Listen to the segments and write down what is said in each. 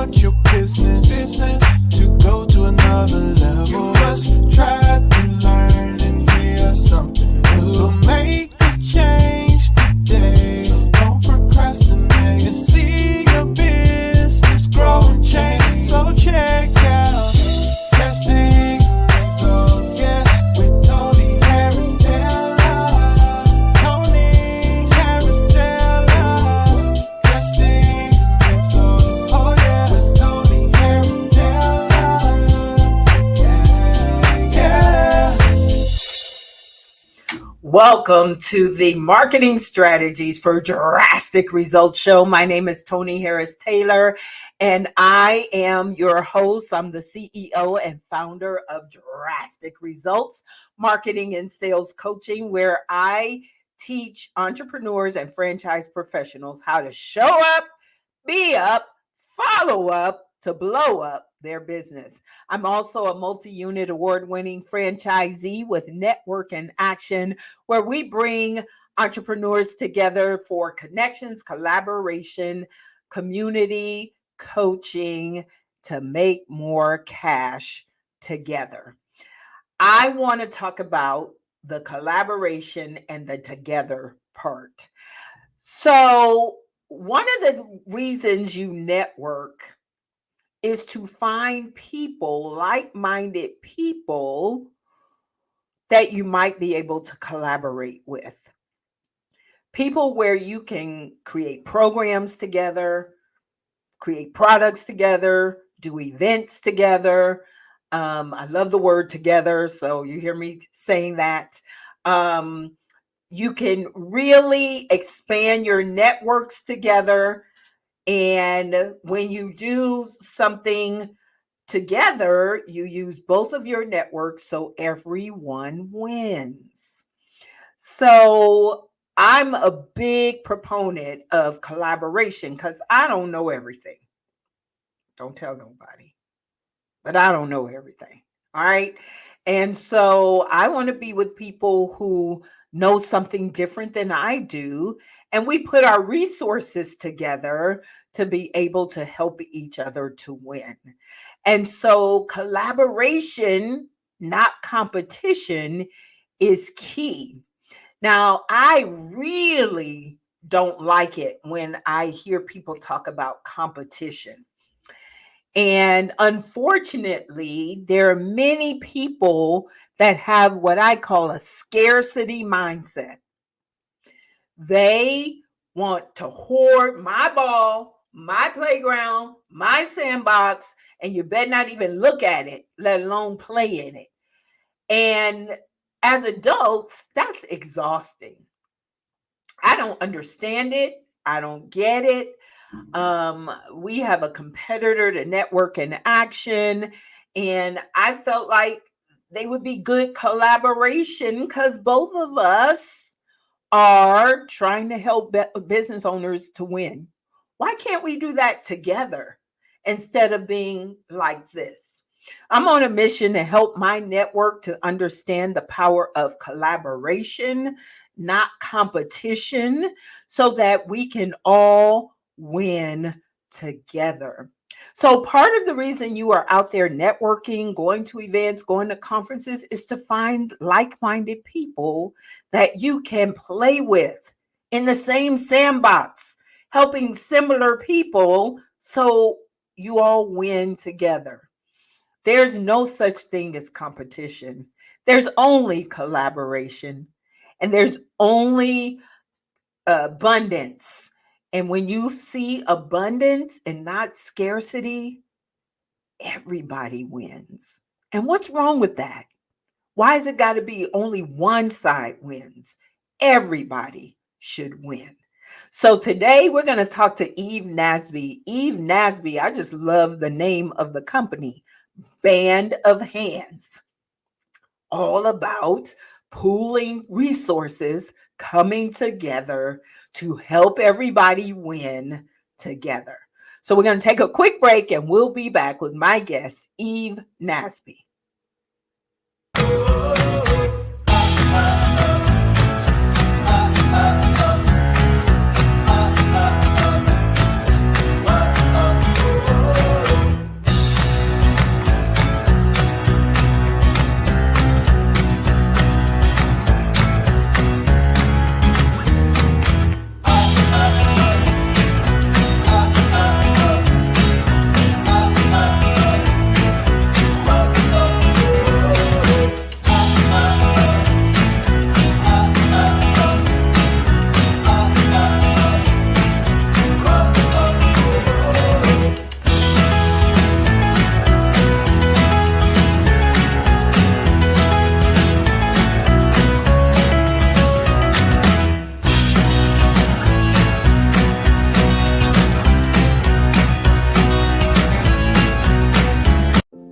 start your business to go to another level. You must try to learn and hear something new. So make the change today. So don't procrastinate and see your business grow and change. So check out Testing Results, yeah, with Toni Harris Taylor. Toni Harris Taylor. Testing Results, oh yeah, with Toni Harris Taylor. Yeah. Welcome to the Marketing Strategies for Drastic Results show. My name is Toni Harris Taylor, and I am your host. I'm the CEO and founder of Drastic Results Marketing and Sales Coaching, where I teach entrepreneurs and franchise professionals how to show up, be up, follow up to blow up their business. I'm also a multi-unit award-winning franchisee with Network in Action, where we bring entrepreneurs together for connections, collaboration, community, coaching to make more cash together. I want to talk about the collaboration and the together part. So one of the reasons you network is to find people, like-minded people that you might be able to collaborate with. People where you can create programs together, create products together, do events together. I love the word together, so you hear me saying that. You can really expand your networks together. And when you do something together, you use both of your networks so everyone wins. So I'm a big proponent of collaboration because I don't know everything. Don't tell nobody, but I don't know everything. All right. And so I want to be with people who know something different than I do. And we put our resources together to be able to help each other to win. And so collaboration, not competition, is key. Now, I really don't like it when I hear people talk about competition. And unfortunately, there are many people that have what I call a scarcity mindset. They want to hoard my ball, my playground, my sandbox, and you better not even look at it, let alone play in it. And as adults, that's exhausting. I don't understand it. I don't get it. We have a competitor to Network in Action, and I felt like they would be good collaboration because both of us are trying to help business owners to win. Why can't we do that together instead of being like this? I'm on a mission to help my network to understand the power of collaboration, not competition, so that we can all win together. So part of the reason you are out there networking, going to events, going to conferences is to find like-minded people that you can play with in the same sandbox, helping similar people so you all win together. There's no such thing as competition. There's only collaboration, and there's only abundance. And when you see abundance and not scarcity, everybody wins. And what's wrong with that? Why has it got to be only one side wins? Everybody should win. So today we're going to talk to Eve Nasby. Eve Nasby, I just love the name of the company, Band of Hands. All about pooling resources, coming together to help everybody win together. So we're going to take a quick break and we'll be back with my guest, Eve Nasby.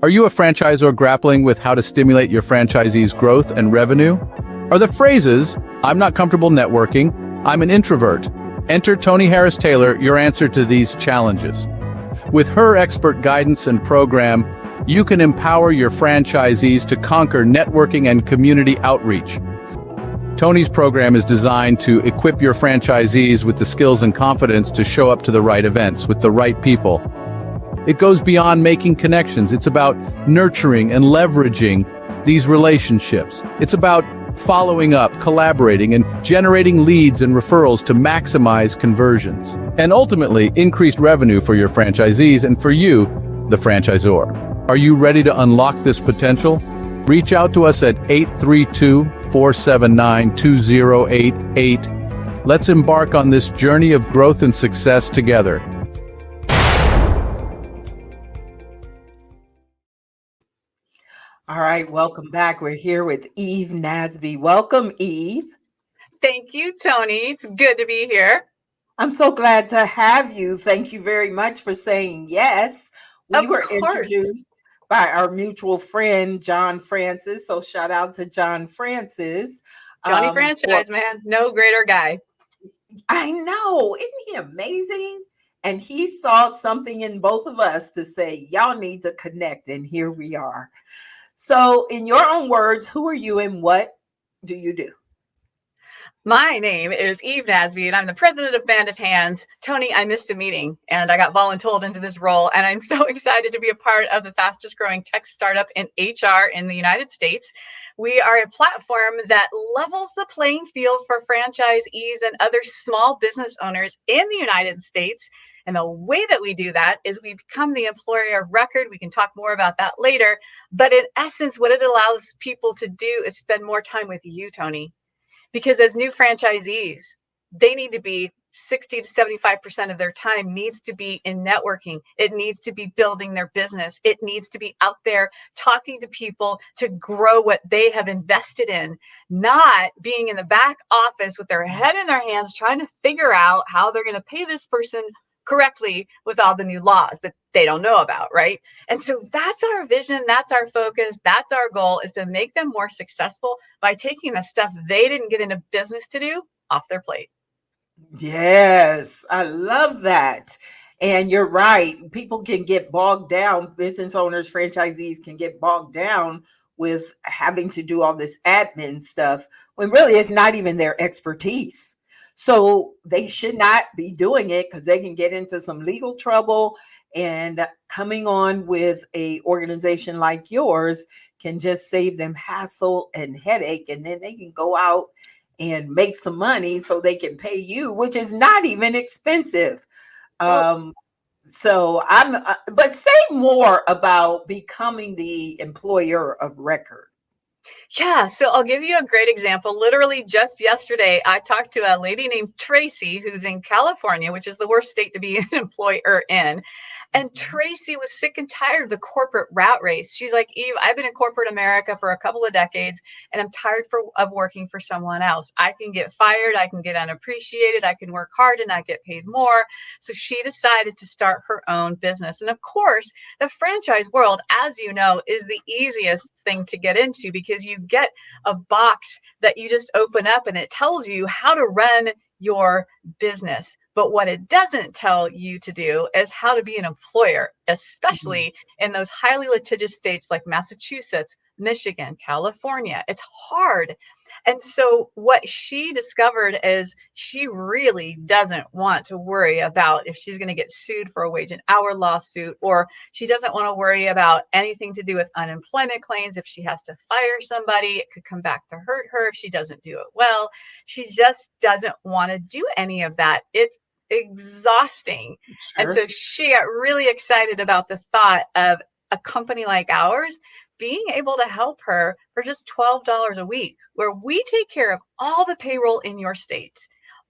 Are you a franchisor grappling with how to stimulate your franchisees' growth and revenue? Are the phrases, "I'm not comfortable networking," "I'm an introvert"? Enter Toni Harris-Taylor, your answer to these challenges. With her expert guidance and program, you can empower your franchisees to conquer networking and community outreach. Toni's program is designed to equip your franchisees with the skills and confidence to show up to the right events with the right people. It goes beyond making connections. It's about nurturing and leveraging these relationships. It's about following up, collaborating, and generating leads and referrals to maximize conversions. And ultimately, increased revenue for your franchisees and for you, the franchisor. Are you ready to unlock this potential? Reach out to us at 832-479-2088. Let's embark on this journey of growth and success together. All right, welcome back. We're here with Eve Nasby. Welcome, Eve. Thank you, Toni. It's good to be here. I'm so glad to have you. Thank you very much for saying yes. We were introduced by our mutual friend, John Francis. So shout out to John Francis. Johnny Franchise, man. No greater guy. I know. Isn't he amazing? And he saw something in both of us to say, y'all need to connect. And here we are. So in your own words, who are you and what do you do? My name is Eve Nasby, and I'm the president of Band of Hands. Toni, I missed a meeting, and I got voluntold into this role, and I'm so excited to be a part of the fastest growing tech startup in HR in the United States. We are a platform that levels the playing field for franchisees and other small business owners in the United States. And the way that we do that is we become the employer of record. We can talk more about that later. But in essence, what it allows people to do is spend more time with you, Toni. Because as new franchisees, they need to be 60 to 75% of their time needs to be in networking. It needs to be building their business. It needs to be out there talking to people to grow what they have invested in, not being in the back office with their head in their hands, trying to figure out how they're going to pay this person correctly with all the new laws that they don't know about, right? And so that's our vision, that's our focus, that's our goal, is to make them more successful by taking the stuff they didn't get into business to do off their plate. Yes, I love that. And you're right. People can get bogged down. Business owners, franchisees can get bogged down with having to do all this admin stuff when really it's not even their expertise. So they should not be doing it because they can get into some legal trouble. And coming on with a organization like yours can just save them hassle and headache. And then they can go out and make some money so they can pay you, which is not even expensive. So but say more about becoming the employer of record. Yeah, so I'll give you a great example. Literally just yesterday, I talked to a lady named Tracy who's in California, which is the worst state to be an employer in. And Tracy was sick and tired of the corporate rat race. She's like, Eve, I've been in corporate America for a couple of decades, and I'm tired of working for someone else. I can get fired, I can get unappreciated, I can work hard and not get paid more. So she decided to start her own business. And of course, the franchise world, as you know, is the easiest thing to get into because you get a box that you just open up and it tells you how to run your business. But what it doesn't tell you to do is how to be an employer, especially in those highly litigious states like Massachusetts, Michigan, California. It's hard. And so what she discovered is she really doesn't want to worry about if she's going to get sued for a wage and hour lawsuit, or she doesn't want to worry about anything to do with unemployment claims. If she has to fire somebody, it could come back to hurt her if she doesn't do it well. She just doesn't want to do any of that. It's exhausting. Sure. And so she got really excited about the thought of a company like ours being able to help her for just $12 a week, where we take care of all the payroll in your state.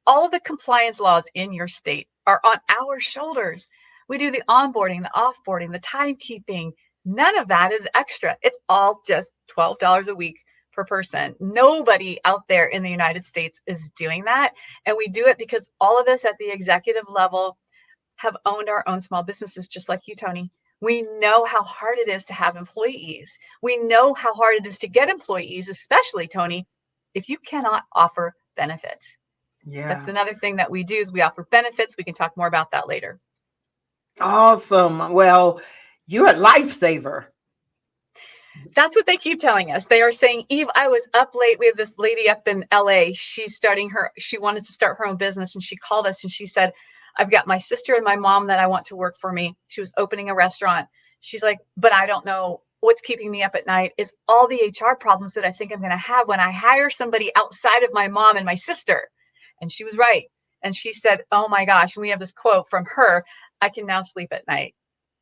All of the compliance laws in your state are on our shoulders. We do the onboarding, the offboarding, the timekeeping. None of that is extra. It's all just $12 a week per person. Nobody out there in the United States is doing that. And we do it because all of us at the executive level have owned our own small businesses, just like you, Toni. We know how hard it is to have employees. We know how hard it is to get employees, especially, Toni, if you cannot offer benefits. That's Yeah. another thing that we do is we offer benefits. We can talk more about that later. Awesome. Well, you're a lifesaver. That's what they keep telling us. They are saying, Eve, I was up late. We have this lady up in LA. She wanted to start her own business. And she called us and she said, I've got my sister and my mom that I want to work for me. She was opening a restaurant. She's like, but I don't know what's keeping me up at night is all the HR problems that I think I'm going to have when I hire somebody outside of my mom and my sister. And she was right. And she said, oh my gosh. And we have this quote from her, I can now sleep at night.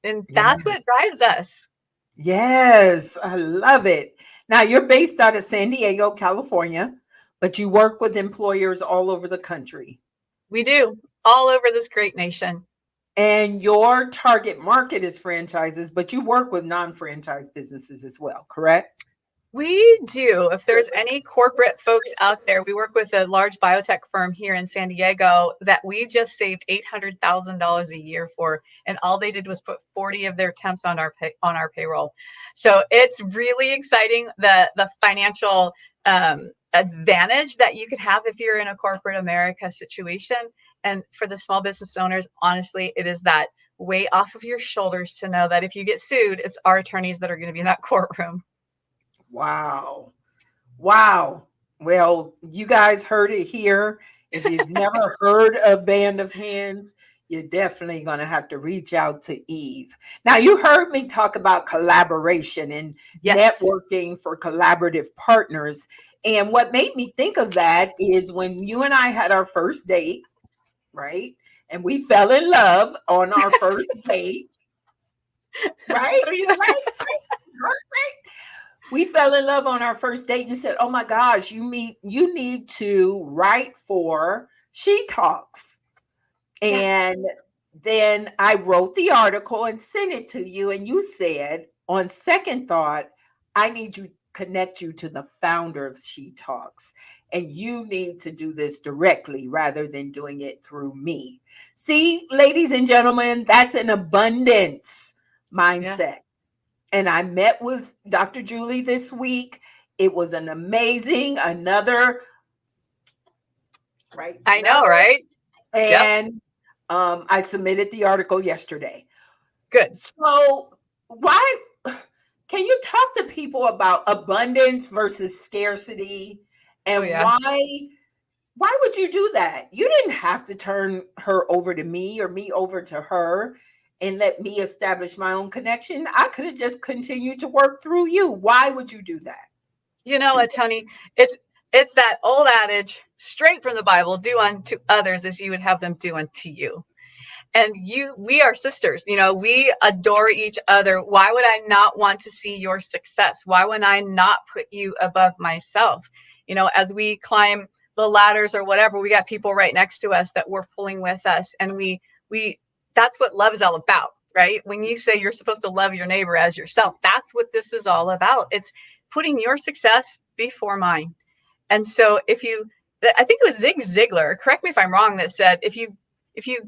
And Yeah. that's what drives us. Yes, I love it. Now, you're based out of San Diego, California, but you work with employers all over the country. We do, all over this great nation. And your target market is franchises, but you work with non-franchise businesses as well, correct? We do. If there's any corporate folks out there, we work with a large biotech firm here in San Diego that we just saved $800,000 a year for, and all they did was put 40 of their temps on our payroll. So it's really exciting, the financial advantage that you can have if you're in a corporate America situation. And for the small business owners, honestly, it is that weight off of your shoulders to know that if you get sued, it's our attorneys that are going to be in that courtroom. Wow. Wow. Well, you guys heard it here. If you've never heard of Band of Hands, you're definitely going to have to reach out to Eve. Now, you heard me talk about collaboration and networking for collaborative partners. And what made me think of that is when you and I had our first date, right? And we fell in love on our first date, right? Oh, yeah. Right? We fell in love on our first date and said, oh my gosh, you need to write for She Talks. And then I wrote the article and sent it to you. And you said, on second thought, I need to connect you to the founder of She Talks. And you need to do this directly rather than doing it through me. See, ladies and gentlemen, that's an abundance mindset. Yeah. And I met with Dr. Julie this week. It was an amazing, right? I know, right? And I submitted the article yesterday. Good. So why, can you talk to people about abundance versus scarcity and why would you do that? You didn't have to turn her over to me or me over to her and let me establish my own connection. I could have just continued to work through you. Why would you do that? You know what, Toni? It's that old adage, straight from the Bible, do unto others as you would have them do unto you. And we are sisters, we adore each other. Why would I not want to see your success? Why would I not put you above myself? As we climb the ladders or whatever, we got people right next to us that we're pulling with us. And we that's what love is all about, right? When you say you're supposed to love your neighbor as yourself, that's what this is all about. It's putting your success before mine. And so I think it was Zig Ziglar, correct me if I'm wrong, that said, if you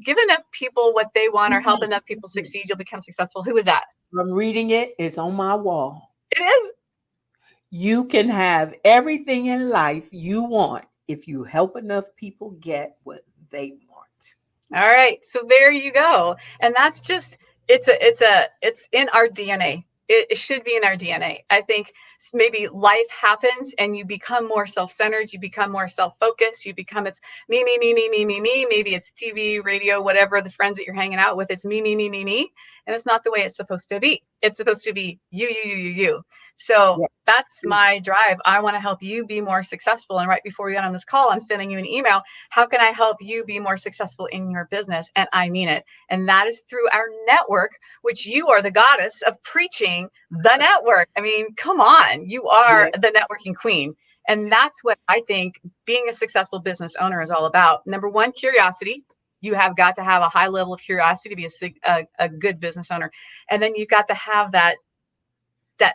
give enough people what they want or help enough people succeed, you'll become successful. Who is that? I'm reading it. It's on my wall. It is. You can have everything in life you want if you help enough people get what they want. All right. So there you go. And that's just, it's in our DNA. It should be in our DNA. I think maybe life happens and you become more self-centered. You become more self-focused. You become, it's me, me, me, me, me, me, me. Maybe it's TV, radio, whatever, the friends that you're hanging out with. It's me, me, me, me, me. And it's not the way it's supposed to be. It's supposed to be you, you, you, you, you. So that's my drive. I want to help you be more successful. And right before we got on this call, I'm sending you an email. How can I help you be more successful in your business? And I mean it. And that is through our network, which you are the goddess of preaching the network. I mean, come on, you are the networking queen. And that's what I think being a successful business owner is all about. Number one, curiosity. You have got to have a high level of curiosity to be a good business owner. And then you've got to have that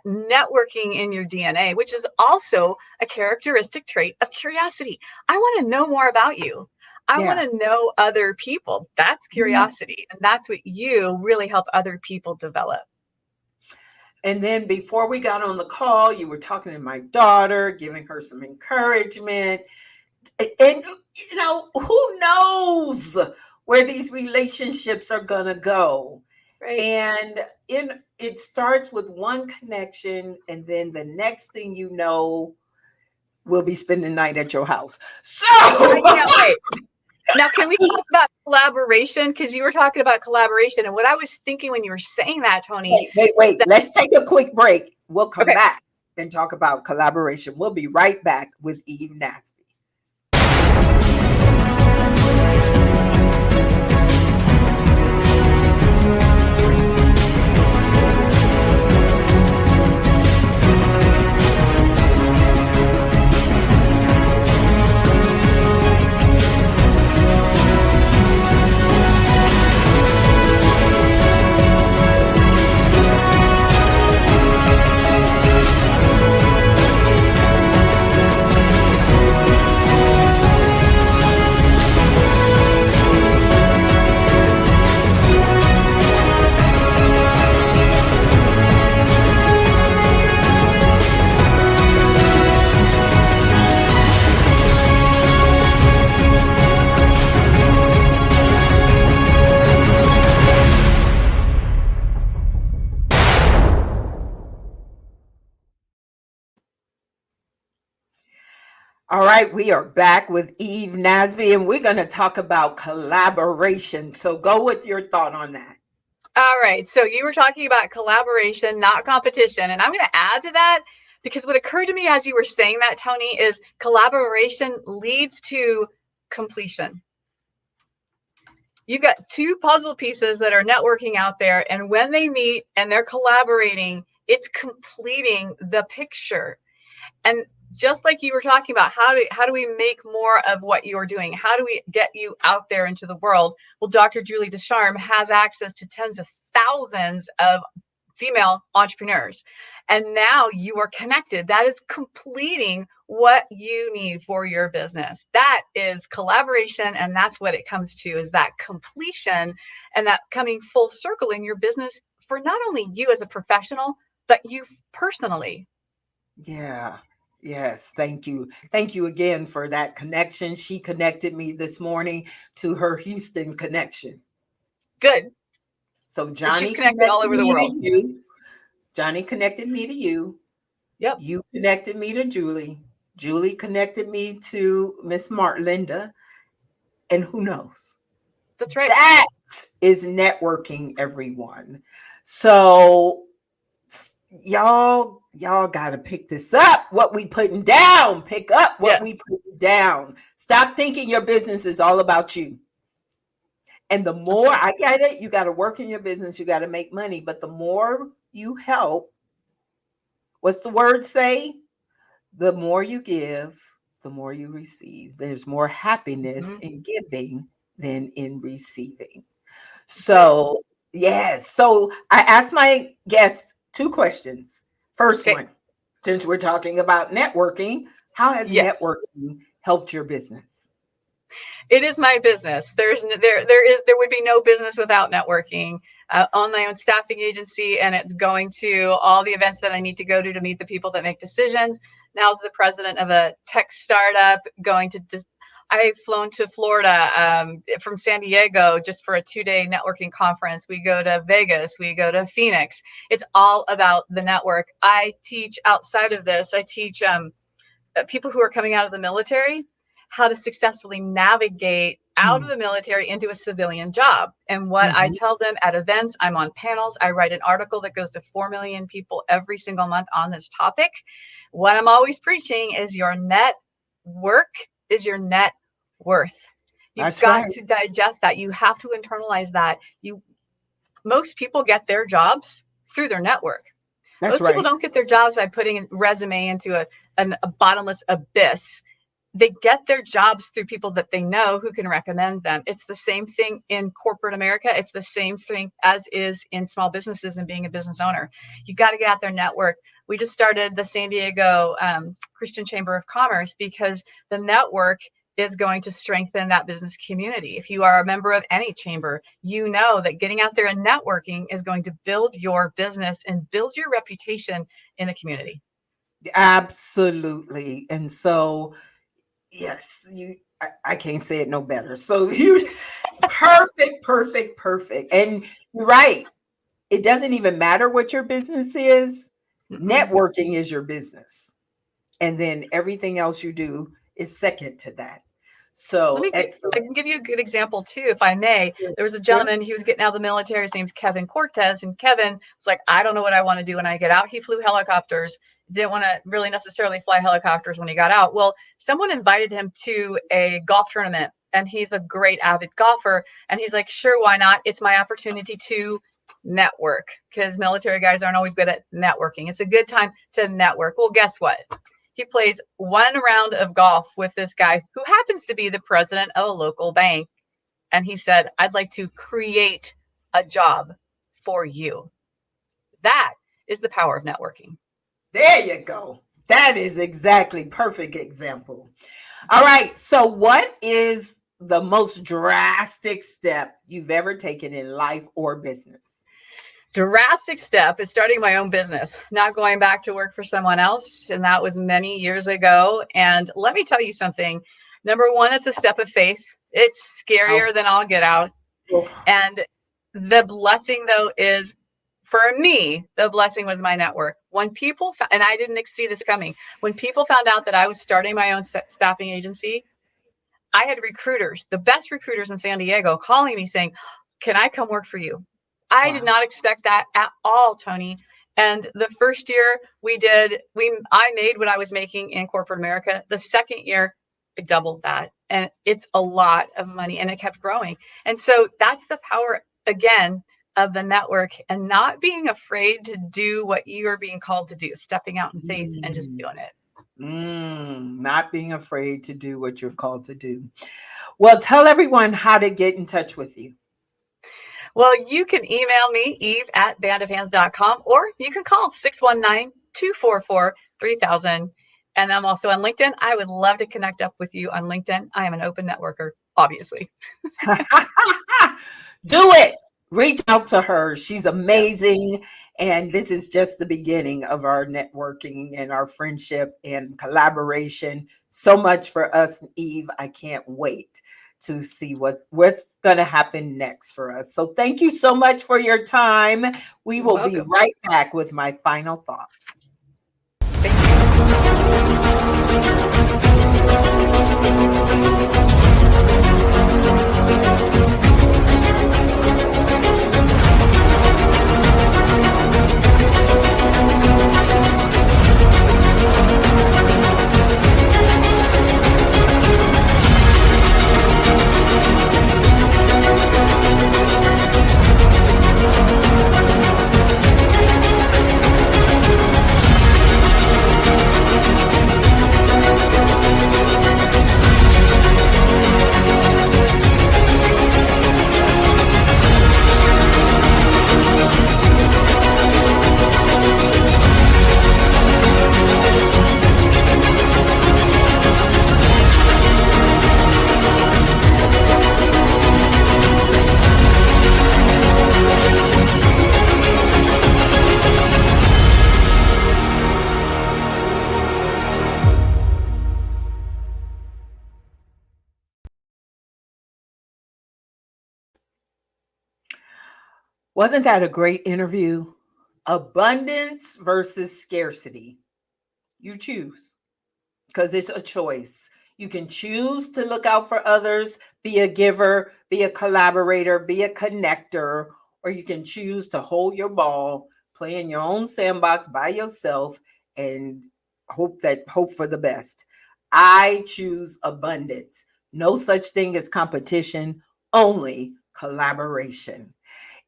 networking in your DNA, which is also a characteristic trait of curiosity. I want to know more about you. I want to know other people. That's curiosity. And that's what you really help other people develop. And then before we got on the call, you were talking to my daughter, giving her some encouragement. And, you know, who knows where these relationships are going to go? Right. And it starts with one connection, and then the next thing you know, we'll be spending the night at your house. So I can't wait. Now, can we talk about collaboration? Because you were talking about collaboration. And what I was thinking when you were saying that, Toni. Wait. Let's take a quick break. We'll come Okay. back and talk about collaboration. We'll be right back with Eve Nasby. All right, we are back with Eve Nasby, and we're going to talk about collaboration. So go with your thought on that. All right. So you were talking about collaboration, not competition. And I'm going to add to that because what occurred to me as you were saying that, Toni, is collaboration leads to completion. You've got two puzzle pieces that are networking out there, and when they meet and they're collaborating, it's completing the picture. And just like you were talking about, how do we make more of what you're doing? How do we get you out there into the world? Well, Dr. Julie Descharme has access to tens of thousands of female entrepreneurs. And now you are connected. That is completing what you need for your business. That is collaboration. And that's what it comes to, is that completion and that coming full circle in your business for not only you as a professional, but you personally. Yeah. Yes. Thank you. Thank you again for that connection. She connected me this morning to her Houston connection. Good. So Johnny she's connected all over the world. Johnny connected me to you. Yep. You connected me to Julie. Julie connected me to Miss Linda. And who knows? That's right. That is networking, everyone. So y'all got to pick this up. What we putting down, pick up what we put down. Stop thinking your business is all about you. And the more, I get it, you got to work in your business, you got to make money. But the more you help, what's the word say? The more you give, the more you receive. There's more happiness in giving than in receiving. So, yes. So I asked my guests two questions. First one, since we're talking about networking, how has networking helped your business? It is my business. There would be no business without networking. On my own staffing agency, and it's going to all the events that I need to go to meet the people that make decisions. Now, as the president of a tech startup, I've flown to Florida from San Diego just for a 2-day networking conference. We go to Vegas, we go to Phoenix. It's all about the network. I teach outside of this. I teach people who are coming out of the military how to successfully navigate out of the military into a civilian job. And what I tell them at events, I'm on panels, I write an article that goes to 4 million people every single month on this topic. What I'm always preaching is your net work is your net worth. You've got to digest that. You have to internalize that. Most people get their jobs through their network. Most people don't get their jobs by putting a resume into a bottomless abyss. They get their jobs through people that they know who can recommend them. It's the same thing in corporate America. It's the same thing as is in small businesses and being a business owner. You got to get out there, network. We just started the San Diego Christian Chamber of Commerce because the network is going to strengthen that business community. If you are a member of any chamber, you know that getting out there and networking is going to build your business and build your reputation in the community. Absolutely. And so, yes, I can't say it no better. So you perfect. And you're right. It doesn't even matter what your business is. Networking is your business. And then everything else you do is second to that. So I can give you a good example too, if I may. There was a gentleman, he was getting out of the military. His name's Kevin Cortez. And Kevin was like, I don't know what I want to do when I get out. He flew helicopters, didn't want to really necessarily fly helicopters when he got out. Well, someone invited him to a golf tournament, and he's a great avid golfer. And he's like, sure, why not? It's my opportunity to network, because military guys aren't always good at networking. It's a good time to network. Well, guess what? He plays one round of golf with this guy who happens to be the president of a local bank. And he said, I'd like to create a job for you. That is the power of networking. There you go. That is exactly perfect example. All right. So what is the most drastic step you've ever taken in life or business? Drastic step is starting my own business, not going back to work for someone else. And that was many years ago. And let me tell you something. Number one, it's a step of faith. It's scarier than all get out. And the blessing, though, is for me, the blessing was my network. When people, and I didn't see this coming, when people found out that I was starting my own staffing agency, I had recruiters, the best recruiters in San Diego, calling me saying, can I come work for you? I did not expect that at all, Toni. And the first year I made what I was making in corporate America. The second year, I doubled that. And it's a lot of money, and it kept growing. And so that's the power, again, of the network, and not being afraid to do what you are being called to do, stepping out in faith and just doing it. Not being afraid to do what you're called to do. Well, tell everyone how to get in touch with you. Well, you can email me, eve@bandofhands.com, or you can call 619-244-3000. And I'm also on LinkedIn. I would love to connect up with you on LinkedIn. I am an open networker, obviously. Do it. Reach out to her. She's amazing. And this is just the beginning of our networking and our friendship and collaboration. So much for us, Eve. I can't wait to see what's going to happen next for us. So thank you so much for your time. We will be right back with my final thoughts. Thank Wasn't that a great interview? Abundance versus scarcity. You choose, because it's a choice. You can choose to look out for others, be a giver, be a collaborator, be a connector, or you can choose to hold your ball, play in your own sandbox by yourself, and hope for the best. I choose abundance. No such thing as competition, only collaboration.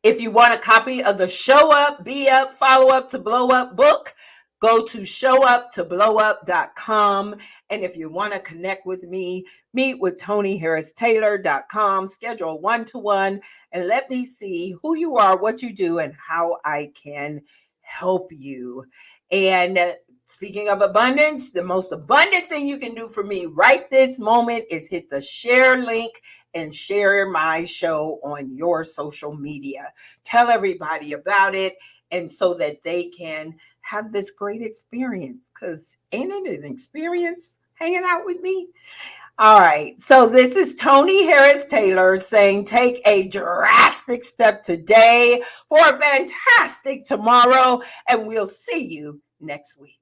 If you want a copy of the Show Up, Be Up, Follow Up to Blow Up book, go to showuptoblowup.com. And if you want to connect with me, meet with ToniHarrisTaylor.com, schedule one-to-one, and let me see who you are, what you do, and how I can help you. And Speaking of abundance, the most abundant thing you can do for me right this moment is hit the share link and share my show on your social media. Tell everybody about it, and so that they can have this great experience, because ain't it an experience hanging out with me? All right. So this is Toni Harris Taylor saying take a drastic step today for a fantastic tomorrow, and we'll see you next week.